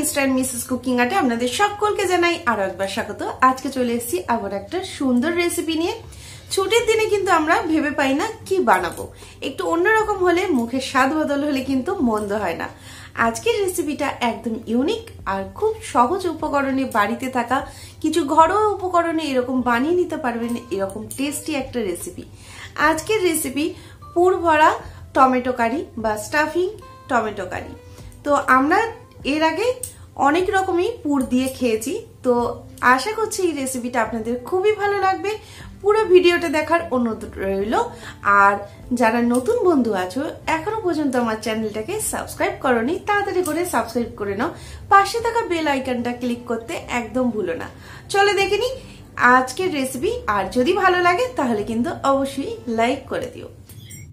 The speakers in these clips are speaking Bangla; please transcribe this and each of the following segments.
মিস্টার মিসেস কুকিং আর্টে আপনাদের সকলকে জানাই আরো একবার স্বাগত। আজকে চলে এসেছি আবার একটা সুন্দর রেসিপি নিয়ে। ছুটির দিনে কিন্তু আমরা ভেবে পাই না কি বানাবো, একটু অন্যরকম হলে মুখের স্বাদ বদল হলে কিন্তু মন্দ হয় না। আজকের রেসিপিটা একদম ইউনিক আর খুব সহজ উপকরণে বাড়িতে থাকা কিছু ঘরোয়া উপকরণে এরকম বানিয়ে নিতে পারবেন এরকম টেস্টি একটা রেসিপি। আজকের রেসিপি পুর ভরা টমেটো কারি বা স্টাফিং টমেটো কারি। তো আমরা এর আগে অনেক রকমই পুর দিয়ে খেয়েছি, তো আশা করছি এই রেসিপিটা আপনাদের খুবই ভালো লাগবে। পুরো ভিডিওটা দেখার অনুরোধ রইল। আর যারা নতুন বন্ধু আছো এখনো পর্যন্ত আমার চ্যানেলটাকে সাবস্ক্রাইব করোনি, তাড়াতাড়ি করে সাবস্ক্রাইব করে নাও, পাশে থাকা বেল আইকনটা ক্লিক করতে একদম ভুলো না। চলে দেখে নি আজকের রেসিপি, আর যদি ভালো লাগে তাহলে কিন্তু অবশ্যই লাইক করে দিও।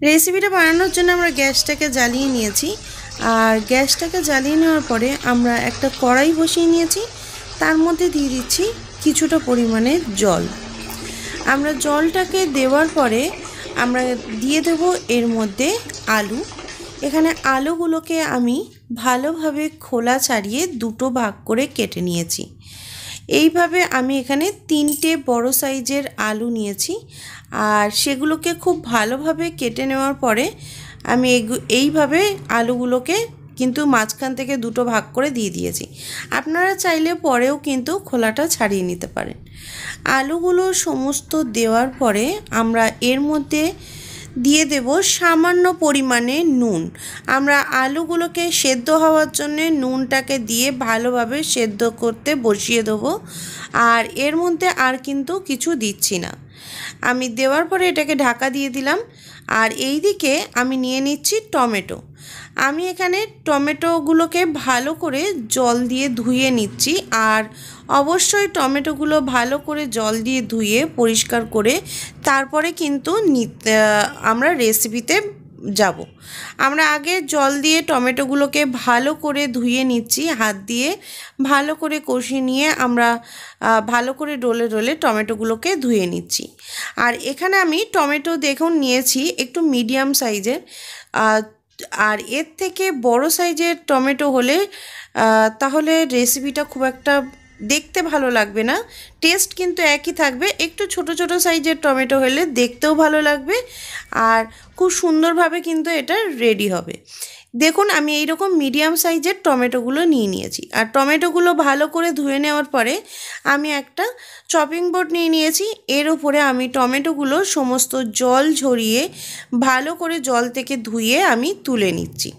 রেসিপিটা বানানোর জন্য আমরা গ্যাসটাকে জ্বালিয়ে নিয়েছি, আর গ্যাসটাকে জ্বালিয়ে নেওয়ার পরে আমরা একটা কড়াই বসিয়ে নিয়েছি, তার মধ্যে দিয়ে দিচ্ছি কিছুটা পরিমাণে জল। আমরা জলটাকে দেওয়ার পরে আমরা দিয়ে দেব এর মধ্যে আলু। এখানে আলুগুলোকে আমি ভালোভাবে খোলা ছাড়িয়ে দুটো ভাগ করে কেটে নিয়েছি। এইভাবে আমি এখানে 3টে বড় সাইজের আলু নিয়েছি, আর সেগুলোকে খুব ভালোভাবে কেটে নেওয়ার পরে আমি এইভাবে আলুগুলোকে কিন্তু মাঝখান থেকে দুটো ভাগ করে দিয়ে দিয়েছি। আপনারা চাইলে পরেও কিন্তু খোলাটা ছাড়িয়ে নিতে পারেন। আলুগুলো সমস্ত দেওয়ার পরে আমরা এর মধ্যে দিয়ে দেব সামান্য পরিমাণে নুন। আমরা আলুগুলোকে সেদ্ধ হওয়ার জন্য নুনটাকে দিয়ে ভালোভাবে সেদ্ধ করতে বসিয়ে দেবো, আর এর মধ্যে আর কিন্তু কিছু দিচ্ছি না। আমি দেওয়ার পরে এটাকে ঢাকা দিয়ে দিলাম। আর এই দিকে আমি নিয়ে নিচ্ছি টমেটো। আমি এখানে টমেটোগুলোকে ভালো করে জল দিয়ে ধুয়ে নিচ্ছি, আর অবশ্যই টমেটোগুলো ভালো করে জল দিয়ে ধুয়ে পরিষ্কার করে তারপরে কিন্তু আমরা রেসিপিতে যাব। আমরা আগে জল দিয়ে টমেটোগুলোকে ভালো করে ধুয়ে নিচ্ছি, হাত দিয়ে ভালো করে কষিয়ে নিয়ে আমরা ভালো করে ডলে ডলে টমেটোগুলোকে ধুয়ে নিচ্ছি। আর এখানে আমি টমেটো দেখুন নিয়েছি একটু মিডিয়াম সাইজের, আর এর থেকে বড় সাইজের টমেটো হলে তাহলে রেসিপিটা খুব একটা দেখতে ভালো লাগবে না, টেস্ট কিন্তু একই থাকবে। একটু ছোট ছোট সাইজের টমেটো হলে দেখতেও ভালো লাগবে আর খুব সুন্দরভাবে কিন্তু এটা রেডি হবে। দেখুন আমি এইরকম মিডিয়াম সাইজের টমেটোগুলো নিয়ে নিয়েছি, আর টমেটোগুলো ভালো করে ধুয়ে নেওয়ার পরে আমি একটা চপিং বোর্ড নিয়ে নিয়েছি। এর উপরে আমি টমেটোগুলো সমস্ত জল ঝরিয়ে ভালো করে জল থেকে ধুয়ে আমি তুলে নিচ্ছি।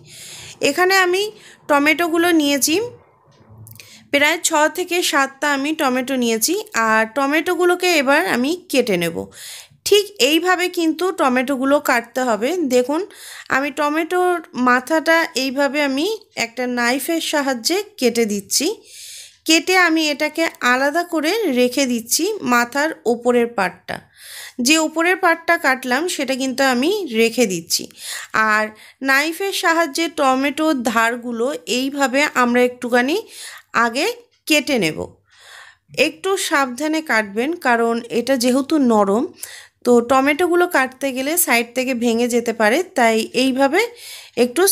এখানে আমি টমেটোগুলো নিয়েছি প্রায় 6 থেকে 7টা আমি টমেটো নিয়েছি, আর টমেটোগুলোকে এবার আমি কেটে নেব। ঠিক এইভাবে কিন্তু টমেটোগুলো কাটতে হবে। দেখুন আমি টমেটোর মাথাটা এইভাবে আমি একটা নাইফের সাহায্যে কেটে দিচ্ছি। কেটে আমি এটাকে আলাদা করে রেখে দিচ্ছি। মাথার ওপরের পার্টটা, যে উপরের পার্টটা কাটলাম সেটা কিন্তু আমি রেখে দিচ্ছি। আর নাইফের সাহায্যে টমেটোর ধারগুলো এইভাবে আমরা একটুখানি আগে কেটে নেব। একটু সাবধানে কাটবেন, কারণ এটা যেহেতু নরম, তো টমেটোগুলো কাটতে গেলে সাইড থেকে ভেঙে যেতে পারে, তাই এইভাবে একটু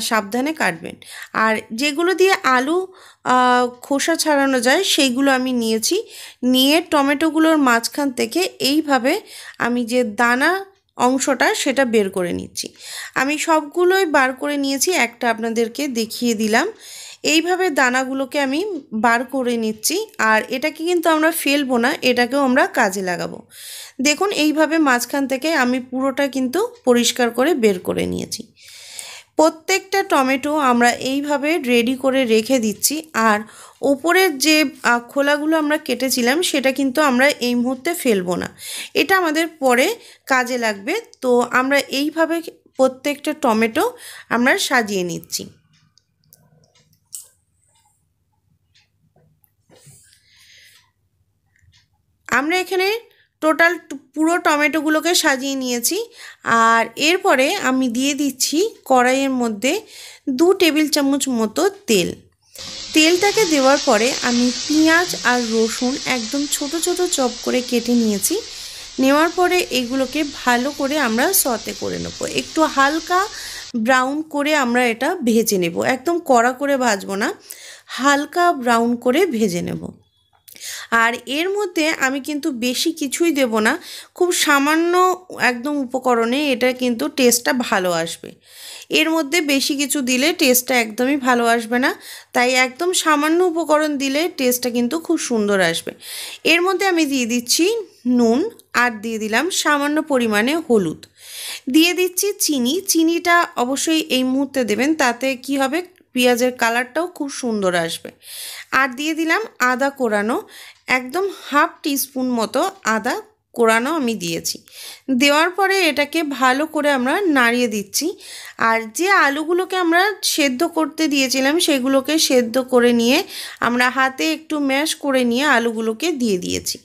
সাবধানে কাটবেন। আর যেগুলো দিয়ে আলু খোসা ছাড়ানো যায় সেইগুলো আমি নিয়েছি। নিয়ে টমেটোগুলোর মাঝখান থেকে এইভাবে আমি যে দানা অংশটা সেটা বের করে নিচ্ছি। আমি সবগুলোই বার করে নিয়েছি, একটা আপনাদেরকে দেখিয়ে দিলাম। এইভাবে দানাগুলোকে আমি বার করে নিচ্ছি, আর এটাকে কিন্তু আমরা ফেলবো না, এটাকেও আমরা কাজে লাগাবো। দেখুন এইভাবে মাঝখান থেকে আমি পুরোটা কিন্তু পরিষ্কার করে বের করে নিয়েছি। প্রত্যেকটা টমেটো আমরা এইভাবে রেডি করে রেখে দিচ্ছি, আর ওপরের যে খোলাগুলো আমরা কেটেছিলাম সেটা কিন্তু আমরা এই মুহূর্তে ফেলবো না, এটা আমাদের পরে কাজে লাগবে। তো আমরা এইভাবে প্রত্যেকটা টমেটো আমরা সাজিয়ে নিচ্ছি। আমরা এখানে টোটাল পুরো টমেটোগুলোকে সাজিয়ে নিয়েছি, আর এরপরে আমি দিয়ে দিচ্ছি কড়াইয়ের মধ্যে 2 টেবিল চামচ মতো তেল। তেলটাকে দেওয়ার পরে আমি পেঁয়াজ আর রসুন একদম ছোট ছোট চপ করে কেটে নিয়েছি। নেওয়ার পরে এগুলোকে ভালো করে আমরা সতে করে নেব, একটু হালকা ব্রাউন করে আমরা এটা ভেজে নেব, একদম কড়া করে ভাজবো না, হালকা ব্রাউন করে ভেজে নেব। আর এর মধ্যে আমি কিন্তু বেশি কিছুই দেব না, খুব সামান্য একদম উপকরণে এটা কিন্তু টেস্টটা ভালো আসবে। এর মধ্যে বেশি কিছু দিলে টেস্টটা একদমই ভালো আসবে না, তাই একদম সামান্য উপকরণ দিলে টেস্টটা কিন্তু খুব সুন্দর আসবে। এর মধ্যে আমি দিয়ে দিচ্ছি নুন, আর দিয়ে দিলাম সামান্য পরিমাণে হলুদ, দিয়ে দিচ্ছি চিনি। চিনিটা অবশ্যই এই মুহূর্তে দেবেন, তাতে কি হবে পেঁয়াজের কালারটাও খুব সুন্দর আসবে। আর দিয়ে দিলাম আদা কোরানো, একদম হাফ টিস্পুন মতো আদা কোরানো আমি দিয়েছি। দেওয়ার পরে এটাকে ভালো করে আমরা নাড়িয়ে দিচ্ছি। আর যে আলুগুলোকে আমরা সেদ্ধ করতে দিয়েছিলাম সেগুলোকে সেদ্ধ করে নিয়ে আমরা হাতে একটু ম্যাশ করে নিয়ে আলুগুলোকে দিয়ে দিয়েছি।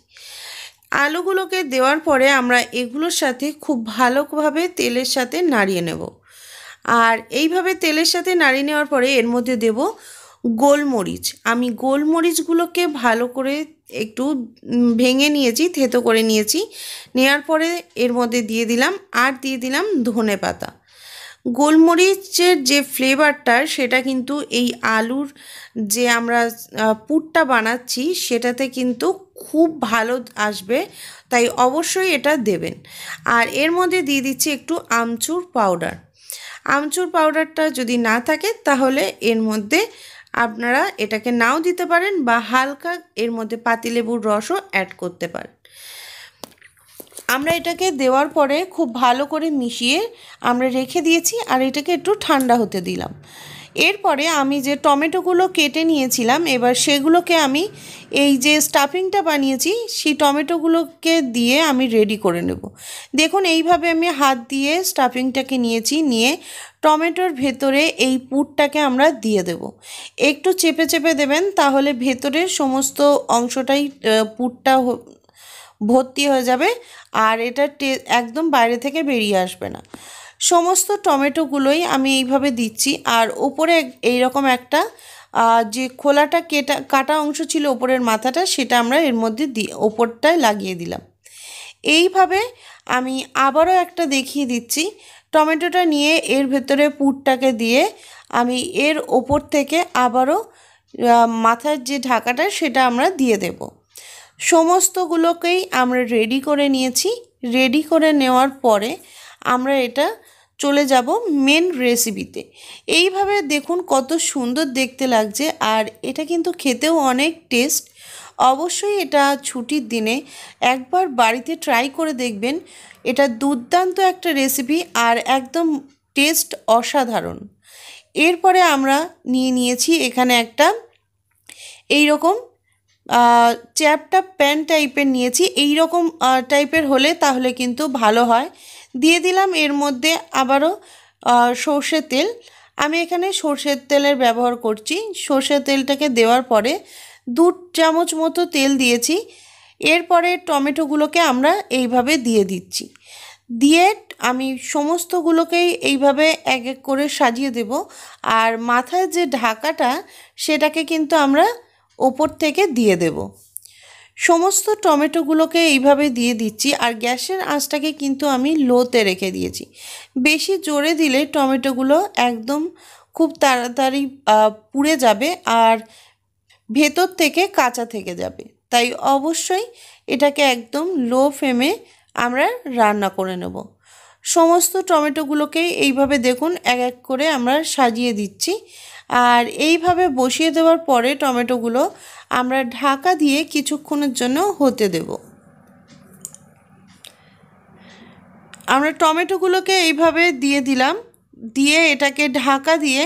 আলুগুলোকে দেওয়ার পরে আমরা এগুলোর সাথে খুব ভালোভাবে তেলের সাথে নাড়িয়ে নেব। আর এইভাবে তেলের সাথে নাড়িয়ে নেওয়ার পরে এর মধ্যে দেব গোলমরিচ। আমি গোলমরিচগুলোকে ভালো করে একটু ভেঙে নিয়েছি, থেতো করে নিয়েছি। নেওয়ার পরে এর মধ্যে দিয়ে দিলাম, আর দিয়ে দিলাম ধনে পাতা। গোলমরিচের যে ফ্লেভারটা সেটা কিন্তু এই আলুর যে আমরা পুরটা বানাচ্ছি সেটাতে কিন্তু খুব ভালো আসবে, তাই অবশ্যই এটা দেবেন। আর এর মধ্যে দিয়ে দিচ্ছি একটু আমচুর পাউডার। আমচুর পাউডারটা যদি না থাকে তাহলে এর মধ্যে আপনারা এটাকে নাও দিতে পারেন, বা হালকা এর মধ্যে পাতিলেবুর রসও অ্যাড করতে পারেন। আমরা এটাকে দেওয়ার পরে খুব ভালো করে মিশিয়ে আমরা রেখে দিয়েছি, আর এটাকে একটু ঠান্ডা হতে দিলাম। এরপরে আমি যে টমেটোগুলো কেটে নিয়েছিলাম, এবার সেগুলোকে আমি এই যে স্টাফিংটা বানিয়েছি সেই টমেটোগুলোকে দিয়ে আমি রেডি করে নেব। দেখুন এইভাবে আমি হাত দিয়ে স্টাফিংটাকে নিয়েছি, নিয়ে টমেটোর ভেতরে এই পুরটাকে আমরা দিয়ে দেব। একটু চেপে চেপে দেবেন, তাহলে ভেতরের সমস্ত অংশটাই পুরটা ভর্তি হয়ে যাবে, আর এটা একদম বাইরে থেকে বেরিয়ে আসবে না। সমস্ত টমেটোগুলোই আমি এইভাবে দিচ্ছি, আর ওপরে এইরকম একটা যে খোলাটা কাটা অংশ ছিল ওপরের মাথাটা, সেটা আমরা এর মধ্যে ওপরটায় লাগিয়ে দিলাম। এইভাবে আমি আবারও একটা দেখিয়ে দিচ্ছি। টমেটোটা নিয়ে এর ভেতরে পুরটাকে দিয়ে আমি এর ওপর থেকে আবারও মাথার যে ঢাকাটা সেটা আমরা দিয়ে দেব। সমস্তগুলোকেই আমরা রেডি করে নিয়েছি। রেডি করে নেওয়ার পরে আমরা এটা চলে যাব মেন রেসিপিতে। এইভাবে দেখুন কত সুন্দর দেখতে লাগছে, আর এটা কিন্তু খেতেও অনেক টেস্ট। অবশ্যই এটা ছুটির দিনে একবার বাড়িতে ট্রাই করে দেখবেন। এটা দুর্দান্ত একটা রেসিপি, আর একদম টেস্ট অসাধারণ। এরপরে আমরা নিয়েছি এখানে একটা এইরকম চ্যাপটা প্যান টাইপের নিয়েছি। এই রকম টাইপের হলে তাহলে কিন্তু ভালো হয়। দিয়ে দিলাম এর মধ্যে আবারও সর্ষের তেল। আমি এখানে সর্ষের তেলের ব্যবহার করছি। সর্ষের তেলটাকে দেওয়ার পরে 2 চামচ মতো তেল দিয়েছি। এরপরে টমেটোগুলোকে আমরা এইভাবে দিয়ে দিচ্ছি। দিয়ে আমি সমস্তগুলোকেই এইভাবে এক এক করে সাজিয়ে দেব। আর মাথায় যে ঢাকাটা সেটাকে কিন্তু আমরা ওপর থেকে দিয়ে দেব। সমস্ত টমেটোগুলোকে এইভাবে দিয়ে দিচ্ছি, আর গ্যাসের আঁচটাকে কিন্তু আমি লোতে রেখে দিয়েছি। বেশি জোরে দিলে টমেটোগুলো একদম খুব তাড়াতাড়ি পুড়ে যাবে, আর ভেতর থেকে কাঁচা থেকে যাবে। তাই অবশ্যই এটাকে একদম লো ফ্লেমে আমরা রান্না করে নেব। সমস্ত টমেটোগুলোকে এইভাবে দেখুন এক এক করে আমরা সাজিয়ে দিচ্ছি। আর এইভাবে বসিয়ে দেওয়ার পরে টমেটোগুলো আমরা ঢাকা দিয়ে কিছুক্ষণের জন্য হতে দেব। আমরা টমেটোগুলোকে এইভাবে দিয়ে দিলাম, দিয়ে এটাকে ঢাকা দিয়ে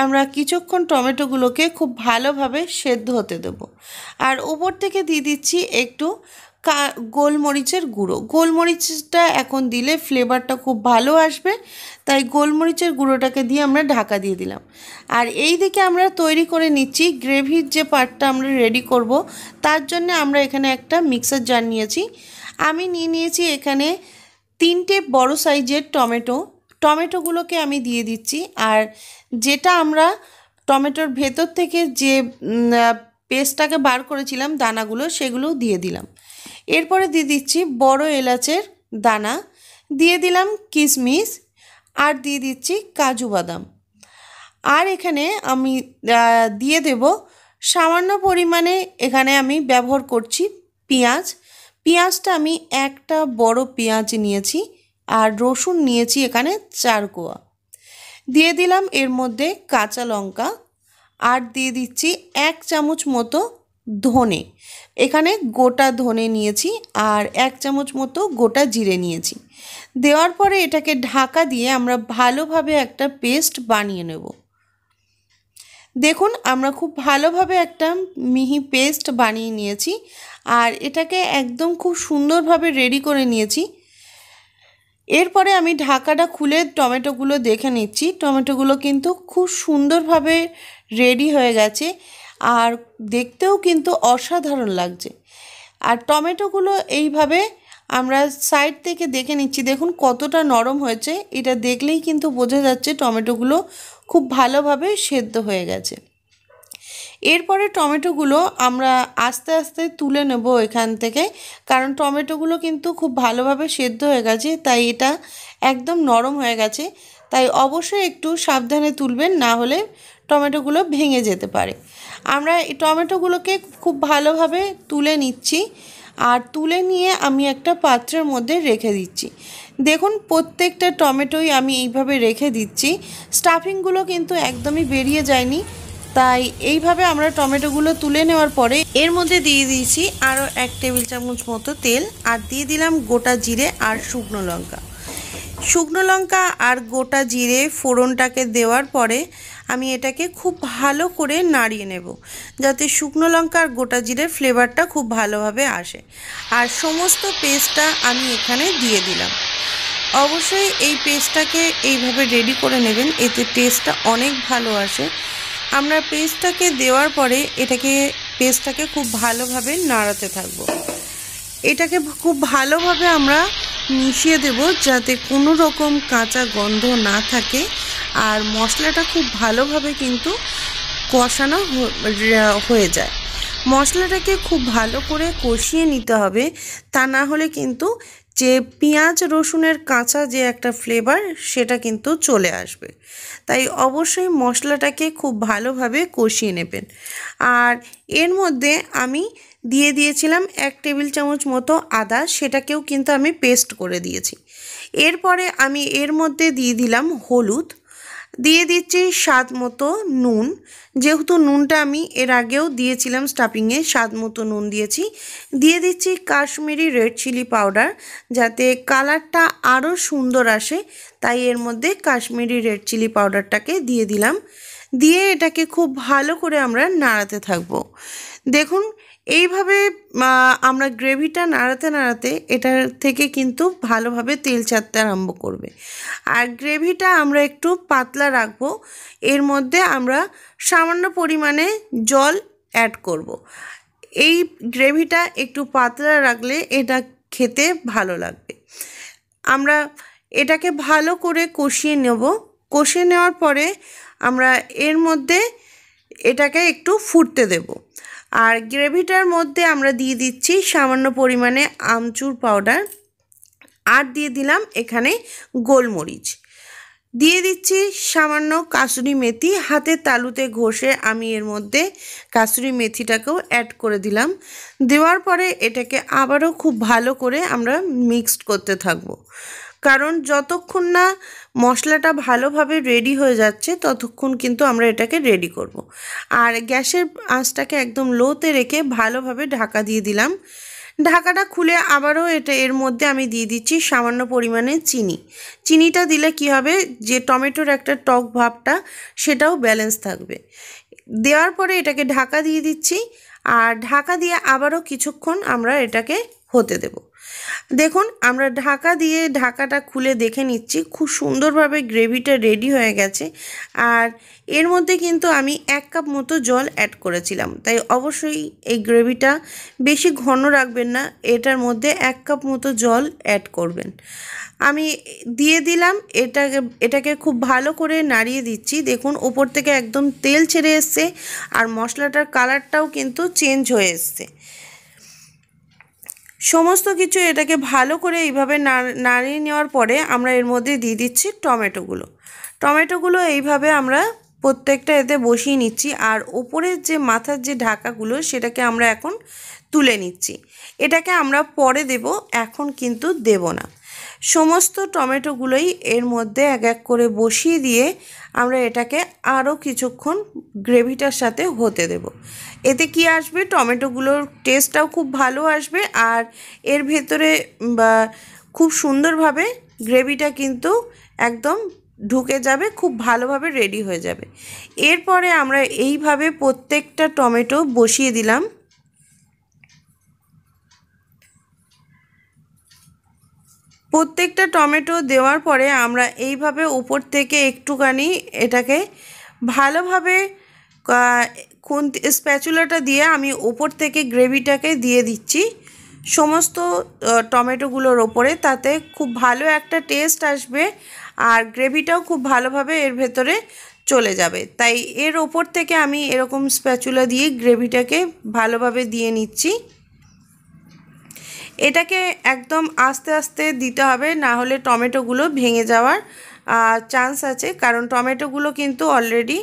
আমরা কিছুক্ষণ টমেটোগুলোকে খুব ভালোভাবে সেদ্ধ হতে দেব। আর উপর থেকে দিয়ে দিচ্ছি একটু গোলমরিচের গুঁড়ো। গোলমরিচটা এখন দিলে ফ্লেভারটা খুব ভালো আসবে, তাই গোলমরিচের গুঁড়োটাকে দিয়ে আমরা ঢাকা দিয়ে দিলাম। আর এই দিকে আমরা তৈরি করে নিচ্ছি গ্রেভির যে পার্টটা আমরা রেডি করব। তার জন্য আমরা এখানে একটা মিক্সার জার নিয়েছি। আমি নিয়েছি এখানে 3টে বড় সাইজের টমেটোগুলোকে আমি দিয়ে দিচ্ছি। আর যেটা আমরা টমেটোর ভেতর থেকে যে পেস্টটাকে বার করেছিলাম দানাগুলো, সেগুলোও দিয়ে দিলাম। এরপরে দিয়ে দিচ্ছি বড় এলাচের দানা, দিয়ে দিলাম কিশমিশ, আর দিয়ে দিচ্ছি কাজু বাদাম। আর এখানে আমি দিয়ে দেব সামান্য পরিমাণে এখানে আমি ব্যবহার করছি পেঁয়াজ। পেঁয়াজটা আমি একটা বড় পেঁয়াজ নিয়েছি আর রসুন নিয়েছি এখানে 4 কোয়া। দিয়ে দিলাম এর মধ্যে কাঁচা লঙ্কা আর দিয়ে দিচ্ছি 1 চামচ মতো ধনে। এখানে গোটা ধনে নিয়েছি আর 1 চামচ মতো গোটা জিরে নিয়েছি। দেওয়ার পরে এটাকে ঢাকা দিয়ে আমরা ভালোভাবে একটা পেস্ট বানিয়ে নেব। দেখুন আমরা খুব ভালোভাবে একটা মিহি পেস্ট বানিয়ে নিয়েছি আর এটাকে একদম খুব সুন্দরভাবে রেডি করে নিয়েছি। এরপরে আমি ঢাকাটা খুলে টমেটোগুলো দেখে নিচ্ছি। টমেটোগুলো কিন্তু খুব সুন্দরভাবে রেডি হয়ে গেছে আর দেখতেও কিন্তু অসাধারণ লাগছে। আর টমেটোগুলো এইভাবে আমরা সাইড থেকে দেখে নিচ্ছি। দেখুন কতটা নরম হয়েছে, এটা দেখলেই কিন্তু বোঝা যাচ্ছে টমেটোগুলো খুব ভালোভাবে সেদ্ধ হয়ে গেছে। এরপরে টমেটোগুলো আমরা আস্তে আস্তে তুলে নেব এখান থেকে, কারণ টমেটোগুলো কিন্তু খুব ভালোভাবে সেদ্ধ হয়ে গেছে, তাই এটা একদম নরম হয়ে গেছে। তাই অবশ্যই একটু সাবধানে তুলবেন, না হলে টমেটোগুলো ভেঙে যেতে পারে। আমরা এই টমেটোগুলোকে খুব ভালোভাবে তুলে নিচ্ছি আর তুলে নিয়ে আমি একটা পাত্রের মধ্যে রেখে দিচ্ছি। দেখুন প্রত্যেকটা টমেটোই আমি এইভাবে রেখে দিচ্ছি। স্টাফিংগুলো কিন্তু একদমই বেরিয়ে যায়নি, তাই এইভাবে আমরা টমেটোগুলো তুলে নেওয়ার পরে এর মধ্যে দিয়ে দিয়েছি আরও 1 টেবিল চামচ মতো তেল আর দিয়ে দিলাম গোটা জিরে আর শুকনো লঙ্কা। শুকনো লঙ্কা আর গোটা জিরে ফোড়নটাকে দেওয়ার পরে আমি এটাকে খুব ভালো করে নাড়িয়ে নেব, যাতে শুকনো লঙ্কা আর গোটা জিরের ফ্লেভারটা খুব ভালোভাবে আসে। আর সমস্ত পেস্টটা আমি এখানে দিয়ে দিলাম। অবশ্যই এই পেস্টটাকে এইভাবে রেডি করে নেবেন, এতে টেস্টটা অনেক ভালো আসে। আমরা পেস্টটাকে দেওয়ার পরে পেস্টটাকে খুব ভালোভাবে নাড়াতে থাকবো। এটাকে খুব ভালোভাবে আমরা মিশিয়ে দেব, যাতে কোনো রকম কাঁচা গন্ধ না থাকে আর মশলাটা খুব ভালোভাবে কিন্তু কষানো হয়ে যায়। মশলাটাকে খুব ভালো করে কষিয়ে নিতে হবে, তা না হলে কিন্তু যে পেঁয়াজ রসুনের কাঁচা যে একটা ফ্লেভার সেটা কিন্তু চলে আসবে। তাই অবশ্যই মশলাটাকে খুব ভালোভাবে কষিয়ে নেবেন। আর এর মধ্যে আমি দিয়ে দিয়েছিলাম 1 টেবিল চামচ মতো আদা, সেটাকেও কিন্তু আমি পেস্ট করে দিয়েছি। এরপরে আমি এর মধ্যে দিয়ে দিলাম হলুদ, দিয়ে দিচ্ছি স্বাদ মতো নুন। যেহেতু নুনটা আমি এর আগেও দিয়েছিলাম স্টাফিংয়ে, স্বাদ মতো নুন দিয়েছি। দিয়ে দিচ্ছি কাশ্মীরি রেড চিলি পাউডার, যাতে কালারটা আরও সুন্দর আসে, তাই এর মধ্যে কাশ্মীরি রেড চিলি পাউডারটাকে দিয়ে দিলাম। দিয়ে এটাকে খুব ভালো করে আমরা নাড়াতে থাকবো। দেখুন এইভাবে আমরা গ্রেভিটা নাড়াতে নাড়াতে এটা থেকে কিন্তু ভালোভাবে তেল ছাড়তে আরম্ভ করবে। আর গ্রেভিটা আমরা একটু পাতলা রাখবো। এর মধ্যে আমরা সামান্য পরিমাণে জল অ্যাড করব। এই গ্রেভিটা একটু পাতলা রাখলে এটা খেতে ভালো লাগবে। আমরা এটাকে ভালো করে কষিয়ে নেব। কষিয়ে নেওয়ার পরে আমরা এর মধ্যে এটাকে একটু ফুটতে দেব। আর গ্রেভিটার মধ্যে আমরা দিয়ে দিচ্ছি সামান্য পরিমাণে আমচুর পাউডার আর দিয়ে দিলাম এখানে গোলমরিচ। দিয়ে দিচ্ছি সামান্য কাসুরি মেথি, হাতের তালুতে ঘষে আমি এর মধ্যে কাসুরি মেথিটাকেও অ্যাড করে দিলাম। দেওয়ার পরে এটাকে আবারও খুব ভালো করে আমরা মিক্সড করতে থাকবো, কারণ যতক্ষণ না মশলাটা ভালোভাবে রেডি হয়ে যাচ্ছে ততক্ষণ কিন্তু আমরা এটাকে রেডি করব। আর গ্যাসের আঁচটাকে একদম লোতে রেখে ভালোভাবে ঢাকা দিয়ে দিলাম। ঢাকাটা খুলে আবারও এর মধ্যে আমি দিয়ে দিচ্ছি সামান্য পরিমাণে চিনি। চিনিটা দিলে কি হবে, যে টমেটোর একটা টক ভাবটা সেটাও ব্যালেন্স থাকবে। দেওয়ার পরে এটাকে ঢাকা দিয়ে দিচ্ছি আর ঢাকা দিয়ে আবারও কিছুক্ষণ আমরা এটাকে হতে দেব। দেখুন আমরা ঢাকা দিয়ে ঢাকাটা খুলে দেখে নিচ্ছি, খুব সুন্দরভাবে গ্রেভিটা রেডি হয়ে গেছে। আর এর মধ্যে কিন্তু আমি 1 কাপ মতো জল অ্যাড করেছিলাম, তাই অবশ্যই এই গ্রেভিটা বেশি ঘন রাখবেন না, এটার মধ্যে 1 কাপ মতো জল অ্যাড করবেন। আমি দিয়ে দিলাম, এটাকে খুব ভালো করে নাড়িয়ে দিচ্ছি। দেখুন ওপর থেকে একদম তেল ছেড়ে এসছে আর মশলাটার কালারটাও কিন্তু চেঞ্জ হয়ে এসছে। সমস্ত কিছু এটাকে ভালো করে এইভাবে নাড়িয়ে নেওয়ার পরে আমরা এর মধ্যে দিয়ে দিচ্ছি টমেটোগুলো। এইভাবে আমরা প্রত্যেকটা এতে বসিয়ে নিচ্ছি। আর ওপরের যে মাথার যে ঢাকাগুলো সেটাকে আমরা এখন তুলে নিচ্ছি। এটাকে আমরা পরে দেব, এখন কিন্তু দেব না। সমস্ত টমেটোগুলোই এর মধ্যে এক এক করে বসিয়ে দিয়ে আমরা এটাকে আরও কিছুক্ষণ গ্রেভিটার সাথে হতে দেব। এতে কি আসবে, টমেটোগুলোর টেস্টটাও খুব ভালো আসবে আর এর ভেতরে খুব সুন্দরভাবে গ্রেভিটা কিন্তু একদম ঢুকে যাবে, খুব ভালোভাবে রেডি হয়ে যাবে। এরপরে আমরা এইভাবে প্রত্যেকটা টমেটো বসিয়ে দিলাম। প্রত্যেকটা টমেটো দেওয়ার পরে আমরা এইভাবে উপর থেকে একটুখানি এটাকে ভালোভাবে স্প্যাচুলাটা দিয়ে আমি উপর থেকে গ্রেভিটাকে দিয়ে দিচ্ছি সমস্ত টমেটোগুলোর ওপরে। তাতে খুব ভালো একটা টেস্ট আসবে আর গ্রেভিটাও খুব ভালোভাবে এর ভেতরে চলে যাবে। তাই এর ওপর থেকে আমি এরকম স্প্যাচুলা দিয়ে গ্রেভিটাকে ভালোভাবে দিয়ে নিচ্ছি। এটাকে একদম আস্তে আস্তে দিতে হবে, না হলে টমেটোগুলো ভেঙে যাওয়ার চান্স আছে, কারণ টমেটোগুলো কিন্তু অলরেডি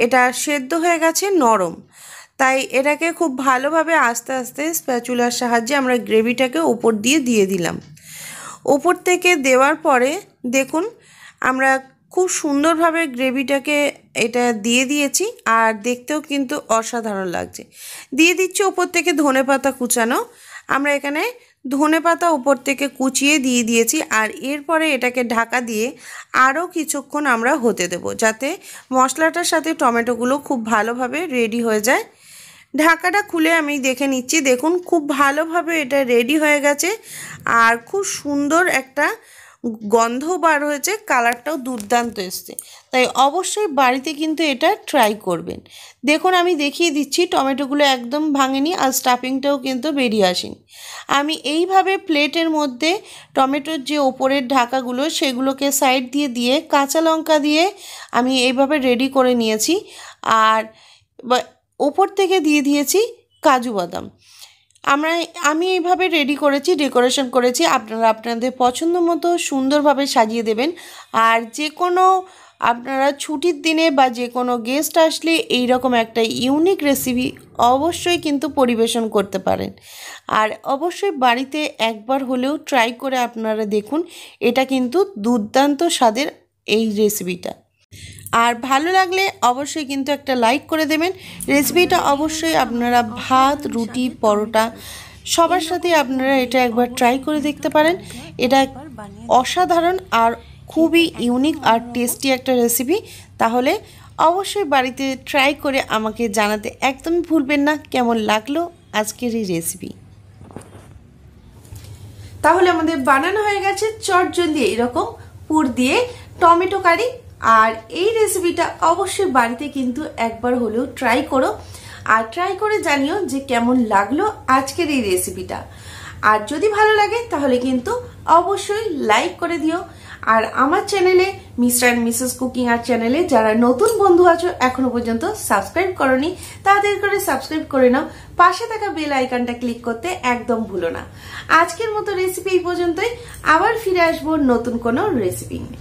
এটা সেদ্ধ হয়ে গেছে, নরম। তাই এটাকে খুব ভালোভাবে আস্তে আস্তে স্প্যাচুলার সাহায্যে আমরা গ্রেভিটাকে ওপর দিয়ে দিলাম। ওপর থেকে দেওয়ার পরে দেখুন আমরা খুব সুন্দরভাবে গ্রেভিটাকে এটা দিয়ে দিয়েছি আর দেখতেও কিন্তু অসাধারণ লাগছে। দিয়ে দিচ্ছি ওপর থেকে ধনেপাতা কুচানো। আমরা এখানে ধনেপাতা উপর থেকে কুচিয়ে দিয়ে দিয়েছি আর এরপরে এটাকে ঢাকা দিয়ে আরও কিছুক্ষণ আমরা হতে দেব, যাতে মশলাটার সাথে টমেটোগুলো খুব ভালোভাবে রেডি হয়ে যায়। ঢাকাটা খুলে আমি দেখে নিচ্ছি, দেখুন খুব ভালোভাবে এটা রেডি হয়ে গেছে আর খুব সুন্দর একটা গন্ধ বার হয়েছে, কালারটাও দুর্দান্ত এসছে। তাই অবশ্যই বাড়িতে কিন্তু এটা ট্রাই করবেন। দেখুন আমি দেখিয়ে দিচ্ছি, টমেটোগুলো একদম ভাঙেনি আর স্টাফিংটাও কিন্তু বেরিয়ে আসেনি। আমি এইভাবে প্লেটের মধ্যে টমেটোর যে ওপরের ঢাকাগুলো সেগুলোকে সাইড দিয়ে কাঁচা লঙ্কা দিয়ে আমি এইভাবে রেডি করে নিয়েছি আর ওপর থেকে দিয়ে দিয়েছি কাজু বাদাম। আমি এইভাবে রেডি করেছি, ডেকোরেশন করেছি। আপনারা আপনাদের পছন্দ মতো সুন্দরভাবে সাজিয়ে দেবেন। আর যে কোনো আপনারা ছুটির দিনে বা যে কোনো গেস্ট আসলে এই রকম একটা ইউনিক রেসিপি অবশ্যই কিন্তু পরিবেশন করতে পারেন। আর অবশ্যই বাড়িতে একবার হলেও ট্রাই করে আপনারা দেখুন, এটা কিন্তু দুর্দান্ত স্বাদের এই রেসিপিটা। আর ভালো লাগলে অবশ্যই কিন্তু একটা লাইক করে দেবেন। রেসিপিটা অবশ্যই আপনারা ভাত, রুটি, পরোটা সবার সাথে আপনারা এটা একবার ট্রাই করে দেখতে পারেন। এটা অসাধারণ আর খুবই ইউনিক আর টেস্টি একটা রেসিপি। তাহলে অবশ্যই বাড়িতে ট্রাই করে আমাকে জানাতে একদমই ভুলবেন না কেমন লাগলো আজকের এই রেসিপি। তাহলে আমাদের বানানো হয়ে গেছে চটজলদি এরকম পুর দিয়ে টমেটো কারি। আর এই রেসিপিটা অবশ্যই বাড়িতে কিন্তু একবার হলেও ট্রাই করো আর ট্রাই করে জানিও যে কেমন লাগলো আজকের এই রেসিপিটা। আর যদি ভালো লাগে তাহলে কিন্তু অবশ্যই লাইক করে দিও। আর আমার চ্যানেলে mister and missus cooking art চ্যানেলে যারা নতুন বন্ধু আছো এখনো পর্যন্ত সাবস্ক্রাইব করোনি, তাড়াতাড়ি করে সাবস্ক্রাইব করে নাও। পাশে থাকা বেল আইকনটা ক্লিক করতে একদম ভুলো না। আজকের মতো রেসিপি এই পর্যন্তই, আবার ফিরে আসবো নতুন কোনো রেসিপি নিয়ে।